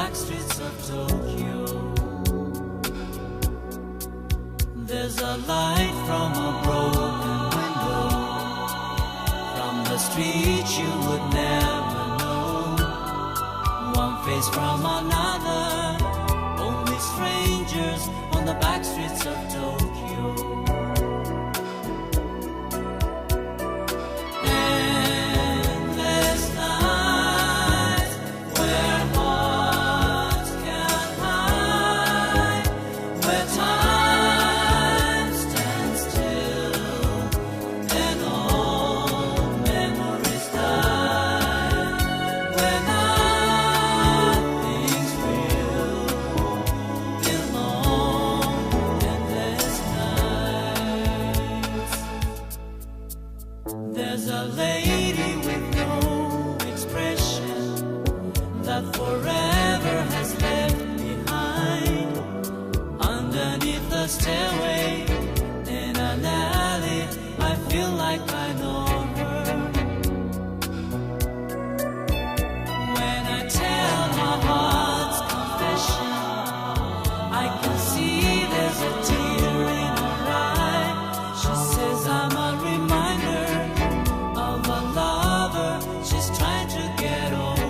back streets of Tokyo. There's a light from a broken window. From the street you would never know. One face from another. Only strangers on the back streets of Tokyo. Endless nights where hearts can hide, where time stands still and all memories die, where nothing's real in long endless nights. There's a lady with no expression that forever has left behind underneath the stairway in an alley. I feel like I know her. When I tell my heart's confession, I can see there's a tear in her eye. She says I'm a reminder of a lover she's trying to get over.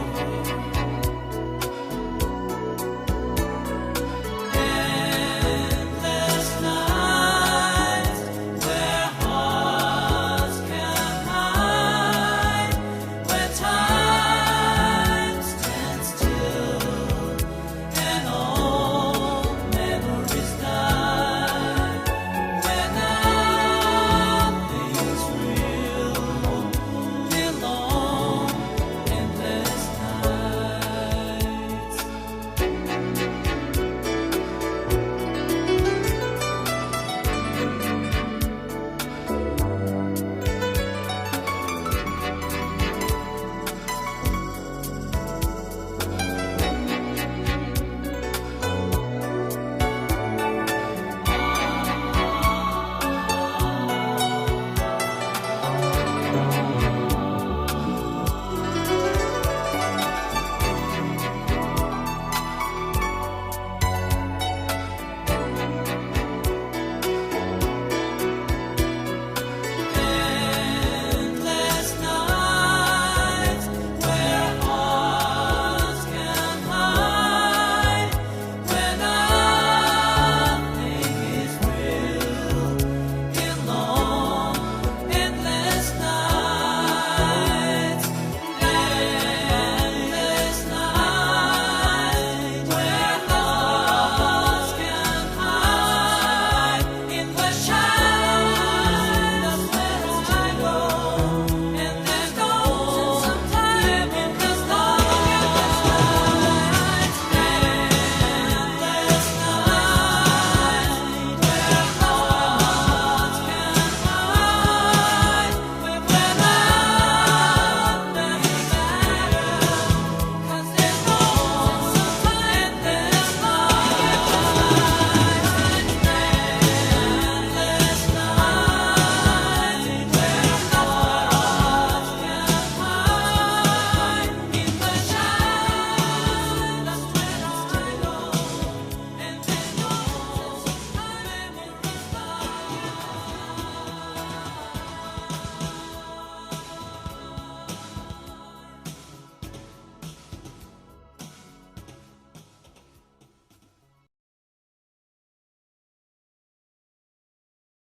Endless nights where hearts can hide, where time stands still and all memories die, where nothing's real in long endless nights. Endless nights where hearts can hide, where nothing is real in long endless nights. Endless nights where hearts can hide in the shadows. That's where I go, and there's no time in this long endless nights. Endless nights where hearts can hide, where nothing matters, 'cause there's no time in this long endless nights. Endless nights where hearts can hide in the shadows. That's where I go, and there's no time in this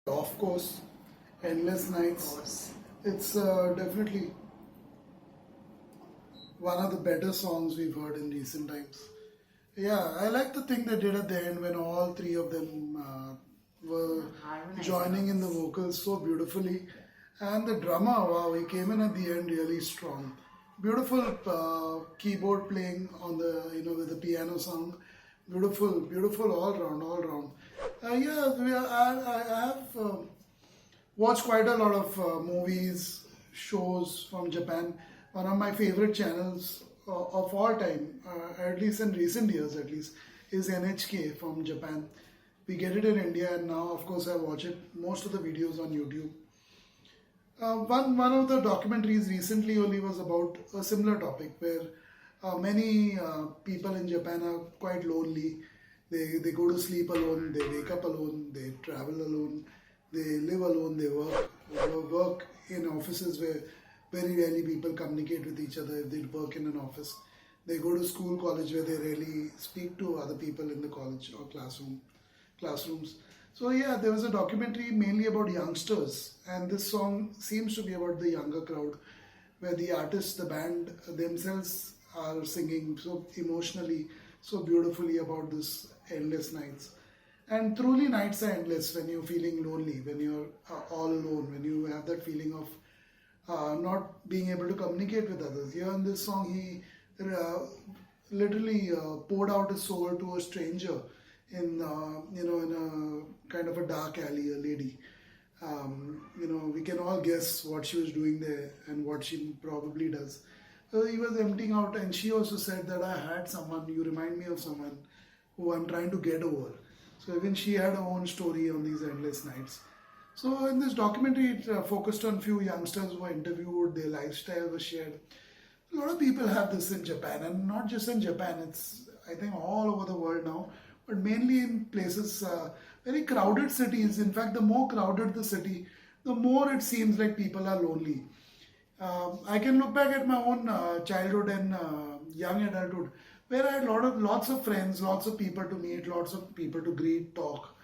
Of course, Endless Nights. It's definitely one of the better songs we've heard in recent times. Yeah, I like the thing they did at the end when all three of them were joining in the vocals so beautifully. And the drummer, wow, he came in at the end really strong. Beautiful keyboard playing on the, with the piano sound. Beautiful, beautiful all round, all round. I have watched quite a lot of movies, shows from Japan. One of my favorite channels of all time, at least in recent years at least, is NHK from Japan. We get it in India, and now of course I watch it, most of the videos on YouTube. One of the documentaries recently only was about a similar topic where Many people in Japan are quite lonely. They go to sleep alone, they wake up alone, they travel alone, they live alone, they work in offices where very rarely people communicate with each other if they work in an office. They go to school, college where they rarely speak to other people in the college or classrooms. So yeah, there was a documentary mainly about youngsters, and this song seems to be about the younger crowd, where the artists, the band themselves are singing so emotionally, so beautifully about this endless nights. And truly, nights are endless when you're feeling lonely, when you're all alone, when you have that feeling of not being able to communicate with others. Here in this song, he literally poured out his soul to a stranger in in a kind of a dark alley, a lady. We can all guess what she was doing there and what she probably does. So he was emptying out, and she also said that I had someone. You remind me of someone who I'm trying to get over. So even she had her own story on these endless nights. So in this documentary, it focused on few youngsters who were interviewed, their lifestyle was shared. A lot of people have this in Japan, and not just in Japan. It's I think all over the world now, but mainly in places, very crowded cities. In fact, the more crowded the city, the more it seems like people are lonely. I can look back at my own childhood and young adulthood, where I had lots of friends, lots of people to meet, lots of people to greet, talk.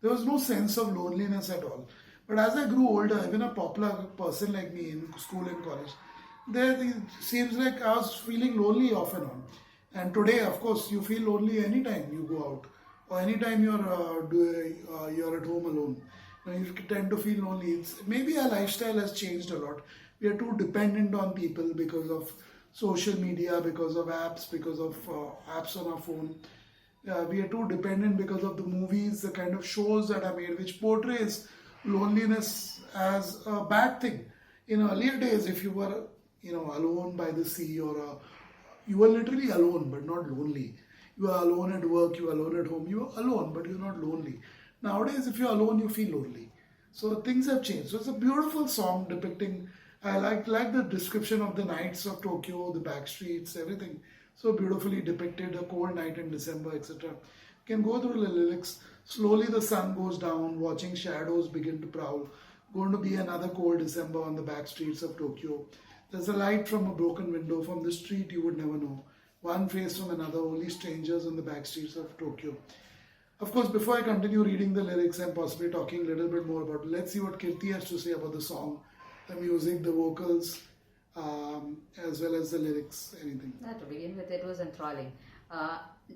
There was no sense of loneliness at all. But as I grew older, even a popular person like me in school and college, there it seems like I was feeling lonely off and on. And today, of course, you feel lonely anytime you go out or anytime you're at home alone. You tend to feel lonely. Maybe our lifestyle has changed a lot. We are too dependent on people because of social media, because of apps, because of apps on our phone. We are too dependent because of the movies, the kind of shows that are made, which portrays loneliness as a bad thing. In earlier days, if you were, alone by the sea, you were literally alone, but not lonely. You are alone at work, you are alone at home, you are alone, but you're not lonely. Nowadays, if you're alone, you feel lonely. So things have changed. So it's a beautiful song depicting. I like the description of the nights of Tokyo, the back streets, everything. So beautifully depicted, a cold night in December, etc. You can go through the lyrics. Slowly the sun goes down, watching shadows begin to prowl. Going to be another cold December on the back streets of Tokyo. There's a light from a broken window. From the street you would never know. One face from another, only strangers on the back streets of Tokyo. Of course, before I continue reading the lyrics and possibly talking a little bit more about it, let's see what Kirti has to say about the song, the music, the vocals, as well as the lyrics, anything. To begin with, it was enthralling.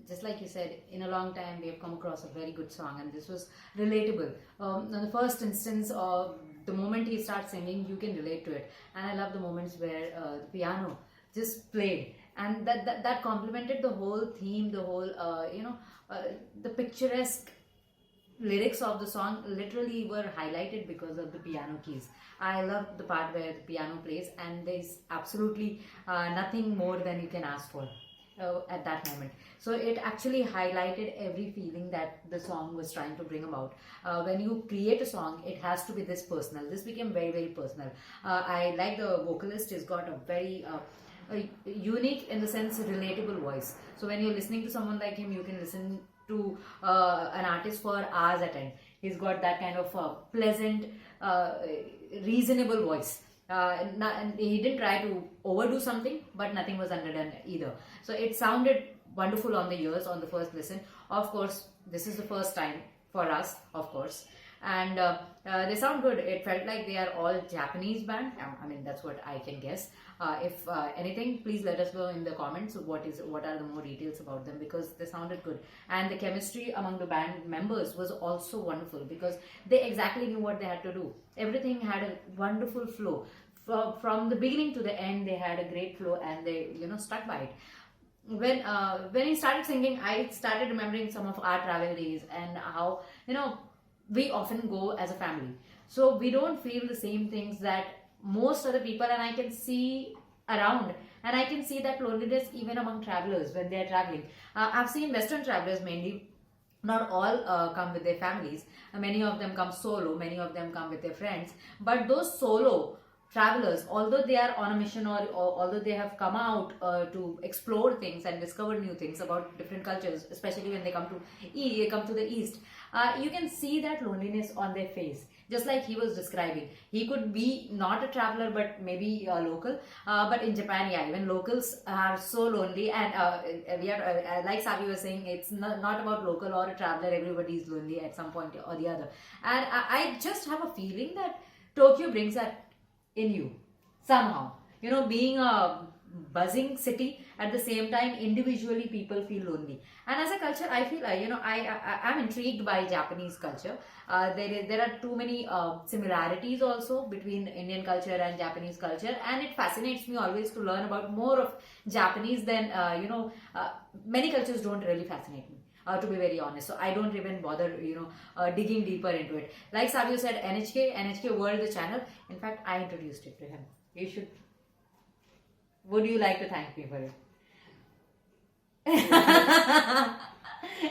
Just like you said, in a long time we have come across a very good song, and this was relatable. In the first instance, the moment he starts singing, you can relate to it, and I love the moments where the piano just played, and that complemented the whole theme, the whole the picturesque lyrics of the song literally were highlighted because of the piano keys. I love the part where the piano plays, and there's absolutely nothing more than you can ask for at that moment. So it actually highlighted every feeling that the song was trying to bring about. When you create a song, it has to be this personal. This became very, very personal. I like the vocalist. He's got a very unique, in the sense, relatable voice. So when you're listening to someone like him, you can listen to an artist for hours at end. He's got that kind of pleasant, reasonable voice. And he didn't try to overdo something, but nothing was underdone either. So it sounded wonderful on the ears on the first listen. Of course, this is the first time for us, of course. And they sound good. It felt like they are all Japanese band. I mean, that's what I can guess. If anything, please let us know in the comments what are the more details about them, because they sounded good. And the chemistry among the band members was also wonderful, because they exactly knew what they had to do. Everything had a wonderful flow. From the beginning to the end, they had a great flow, and they stuck by it. When he started singing, I started remembering some of our travel days, and how we often go as a family, so we don't feel the same things that most other people, and I can see around, and I can see that loneliness even among travelers when they are traveling. I've seen Western travelers mainly. Not all come with their families. Many of them come solo, many of them come with their friends, but those solo travelers, although they are on a mission, or although they have come out to explore things and discover new things about different cultures, especially when they come to the east, you can see that loneliness on their face, just like he was describing. He could be not a traveler but maybe a local, but in Japan, yeah, even locals are so lonely. And we are like Savi was saying, it's not about local or a traveler, everybody is lonely at some point or the other. And I just have a feeling that Tokyo brings that in you somehow. Being a buzzing city, at the same time individually people feel lonely. And as a culture, I feel I'm intrigued by Japanese culture. There are too many similarities also between Indian culture and Japanese culture, and it fascinates me always to learn about more of Japanese than many cultures don't really fascinate me, to be very honest. So I don't even bother, digging deeper into it. Like Savio said, NHK World, the channel. In fact, I introduced it to him. You should. Would you like to thank me for it?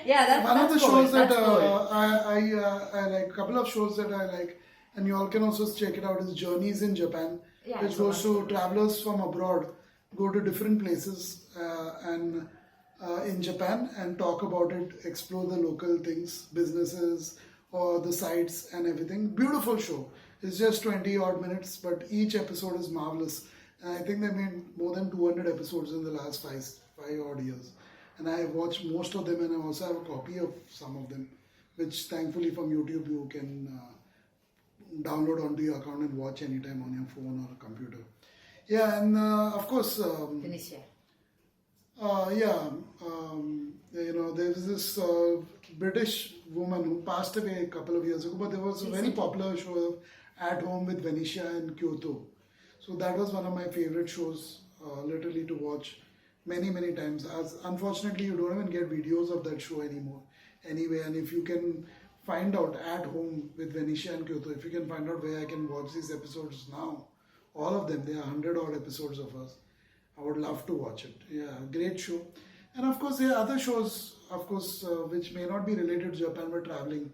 Yeah, that's one of the that's shows gold, that that's gold. I like, a couple of shows that I like, and you all can also check it out, is Journeys in Japan, Yeah, which it's a goes to wonderful. travelers from abroad, go to different places and in Japan and talk about it, explore the local things, businesses, or the sites and everything. Beautiful show. It's just 20 odd minutes, but each episode is marvelous. And I think they made more than 200 episodes in the last five odd years. And I have watched most of them, and I also have a copy of some of them, which thankfully from YouTube you can download onto your account and watch anytime on your phone or a computer. Yeah, and of course, Finish here. yeah, there's this British woman who passed away a couple of years ago, but there was a very popular show, At Home with Venetia in Kyoto. So that was one of my favorite shows, literally to watch many, many times. As unfortunately, you don't even get videos of that show anymore. Anyway, and if you can find out At Home with Venetia and Kyoto, if you can find out where I can watch these episodes now, all of them, there are 100 odd episodes of us. I would love to watch it. Yeah, great show. And of course, there are other shows, of course, which may not be related to Japan but traveling,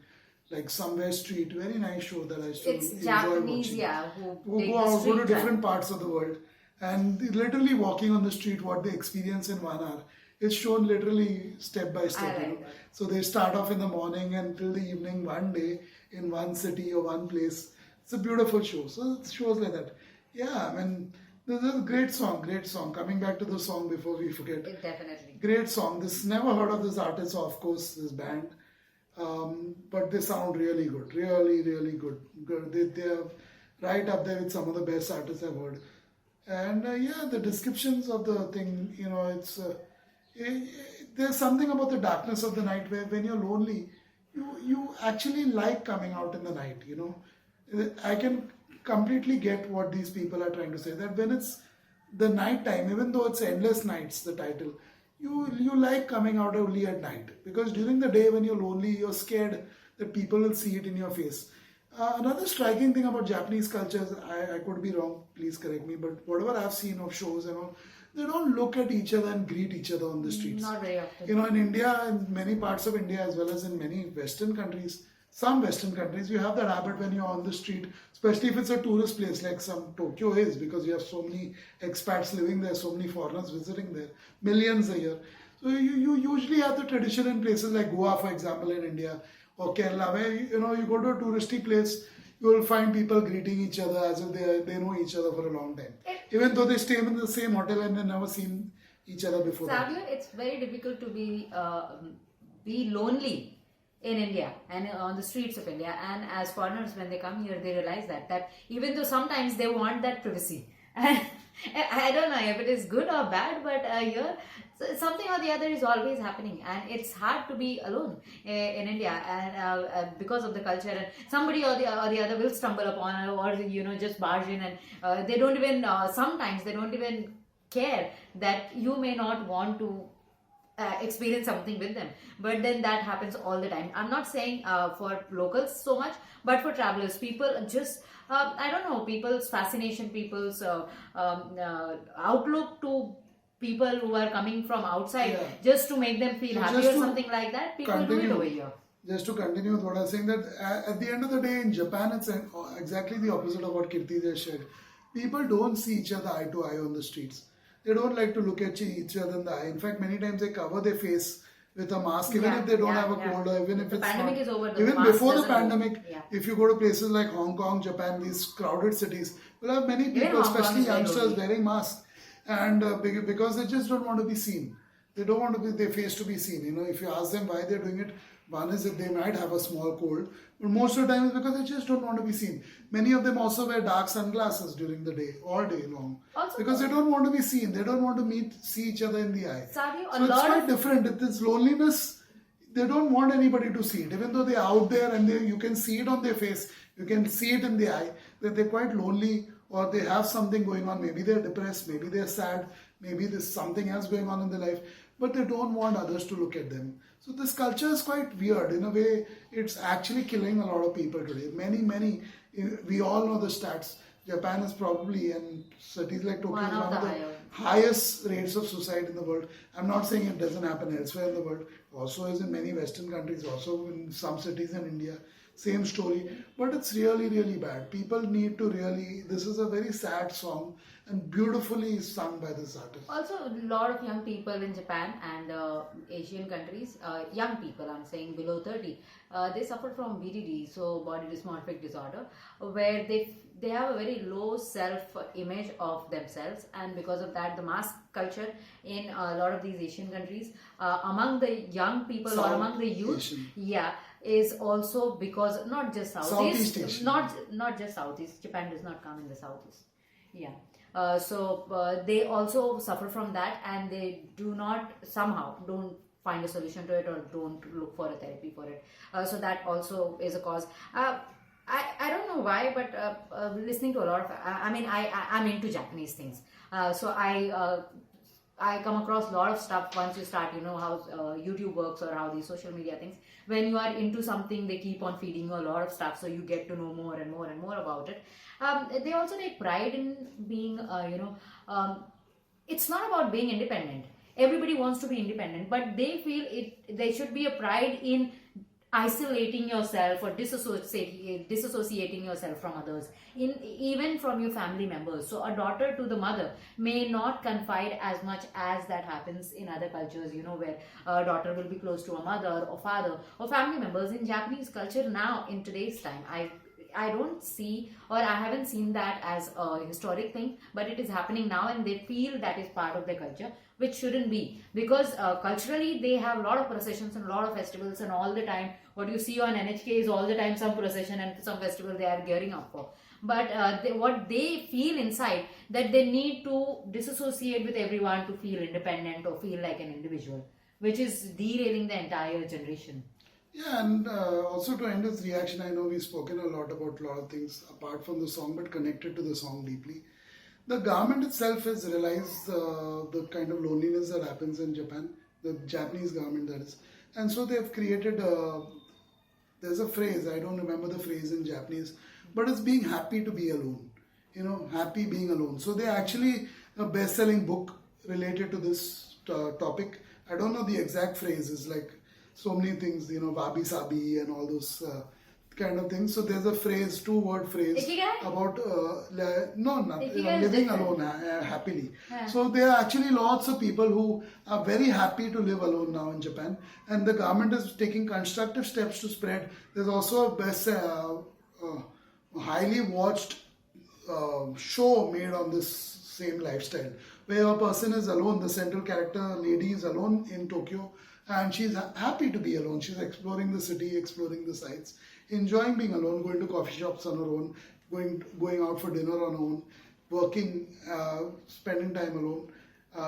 like Somewhere Street, very nice show that I still It's enjoy Japanese, watching. yeah, who take Go the out, go street to different travel. parts of the world, and literally walking on the street, what they experience in 1 hour. It's shown literally step by step. I like that. So they start off in the morning and till the evening, one day in one city or one place. It's a beautiful show. So it's shows like that. Yeah, I mean, this is a great song, great song. Coming back to the song before we forget. Definitely. Great song. This never heard of this artist, of course, this band. But they sound really good, really, really good. They're right up there with some of the best artists I've heard. And yeah, the descriptions of the thing, it's there's something about the darkness of the night where when you're lonely, you actually like coming out in the night. I can completely get what these people are trying to say. That when it's the night time, even though it's Endless Nights, the title, you like coming out only at night, because during the day when you're lonely, you're scared that people will see it in your face. Another striking thing about Japanese culture, I could be wrong, please correct me, but whatever I've seen of shows and all, they don't look at each other and greet each other on the streets. Not very often. In India, in many parts of India as well as in many Western countries, some Western countries, you have that habit when you're on the street, especially if it's a tourist place like some Tokyo is, because you have so many expats living there, so many foreigners visiting there, millions a year. So you usually have the tradition in places like Goa, for example, in India, or Kerala, where you go to a touristy place, you will find people greeting each other as if they know each other for a long time, even though they stay in the same hotel and they've never seen each other before. Savio, it's very difficult to be lonely in India and on the streets of India. And as foreigners, when they come here, they realize that even though sometimes they want that privacy. And I don't know if it is good or bad, but here something or the other is always happening, and it's hard to be alone in India, and because of the culture, and somebody or the other will stumble upon, or just barge in, and they don't even sometimes they don't even care that you may not want to experience something with them, but then that happens all the time. I'm not saying for locals so much, but for travelers, people just I don't know, people's fascination, people's outlook to people who are coming from outside, Yeah. just to make them feel So happy just or to something like that. People do it continue. over here. Just to continue with what I was saying, that at the end of the day in Japan, it's exactly the opposite of what Kirti just said. people don't see each other eye to eye on the streets. They don't like to look at each other in the eye. In fact, many times they cover their face with a mask, even if they don't have a cold, or even if the it's pandemic not. is over, Even mask before the doesn't work. pandemic, Yeah. if you go to places like Hong Kong, Japan, these crowded cities, you'll have many people, Hong Kong especially is very youngsters, lonely. wearing masks, and because they just don't want to be seen. They don't want to be their face to be seen. You know, if you ask them why they're doing it, one is that they might have a small cold, but most of the time it's because they just don't want to be seen. Many of them also wear dark sunglasses during the day, all day long, Also, because they don't want to be seen. They don't want to see each other in the eye. Sadio, So it's quite different. It is loneliness. They don't want anybody to see it, even though they're out there and you can see it on their face. You can see it in the eye that they're quite lonely, or they have something going on. Maybe they're depressed. Maybe they're sad. Maybe there's something else going on in their life, but they don't want others to look at them. So this culture is quite weird. In a way, it's actually killing a lot of people today. Many, we all know the stats. Japan is probably, and cities like Tokyo, One of the highest rates of suicide in the world. I'm not saying it doesn't happen elsewhere in the world. Also is in many Western countries, also in some cities in India. Same story. But it's really, really bad. People need to really, this is a very sad song and beautifully sung by this artist. Also, a lot of young people in Japan and Asian countries, young people, I'm saying below 30, they suffer from BDD, so body dysmorphic disorder, where they have a very low self-image of themselves, and because of that, the mask culture in a lot of these Asian countries, among the young people or among the youth, Asian. is also because not just Southeast Asian. not just Southeast. Japan does not come in the Southeast. Yeah. So they also suffer from that, and they don't find a solution to it, or don't look for a therapy for it. So that also is a cause. I don't know why, but listening to a lot of, I'm into Japanese things. So I come across a lot of stuff once you start, how YouTube works, or how these social media things. When you are into something, they keep on feeding you a lot of stuff, so you get to know more and more and more about it. They also take pride in being, it's not about being independent. Everybody wants to be independent, but they feel there should be a pride in isolating yourself or disassociating yourself from others, even from your family members. So a daughter to the mother may not confide as much as that happens in other cultures, where a daughter will be close to a mother or father or family members. In Japanese culture now, in today's time, I don't see, or I haven't seen that as a historic thing, but it is happening now, and they feel that is part of their culture, which shouldn't be, because culturally they have a lot of processions and a lot of festivals, and all the time what you see on NHK is all the time some procession and some festival they are gearing up for. But what they feel inside, that they need to disassociate with everyone to feel independent or feel like an individual, which is derailing the entire generation. Yeah, and also to end this reaction, I know we've spoken a lot about a lot of things apart from the song, but connected to the song deeply. The garment itself has realized the kind of loneliness that happens in Japan, the Japanese garment that is. And so they've created, there's a phrase, I don't remember the phrase in Japanese, but it's being happy to be alone. Happy being alone. So they're actually a best-selling book related to this topic. I don't know the exact phrases, like so many things, wabi sabi and all those kind of things. So there's a phrase, two-word phrase Ikigai? about Ikigai living alone happily. Yeah. So there are actually lots of people who are very happy to live alone now in Japan, and the government is taking constructive steps to spread. There's also a best highly watched show made on this same lifestyle, where a person is alone. The central character lady is alone in Tokyo, and she's happy to be alone. She's exploring the city, exploring the sights, enjoying being alone, going to coffee shops on her own, going out for dinner on her own, working, spending time alone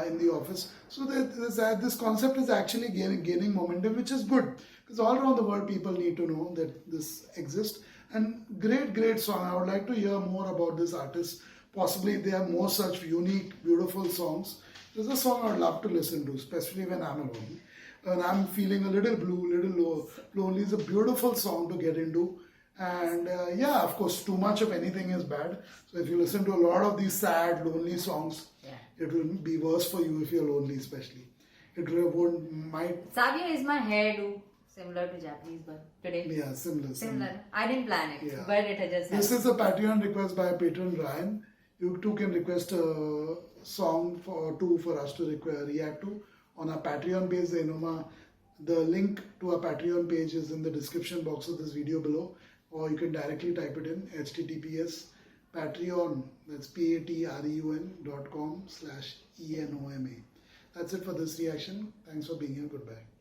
in the office. So this concept is actually gaining momentum, which is good, because all around the world people need to know that this exists. And great song. I would like to hear more about this artist. Possibly there are more such unique, beautiful songs. There's a song I would love to listen to, especially when I'm alone. When I'm feeling a little blue, little lonely. It's a beautiful song to get into. And of course, too much of anything is bad. So if you listen to a lot of these sad, lonely songs, it will be worse for you if you're lonely, especially. It might. Savia is my hairdo. Similar to Japanese, but today. Yeah, similar. I didn't plan it, but it just happened. This is a Patreon request by patron Ryan. You too can request a song for us to react to on our Patreon page. The link to our Patreon page is in the description box of this video below, or you can directly type it in https Patreon, that's patreon.com/enoma. That's it for this reaction. Thanks for being here. Goodbye.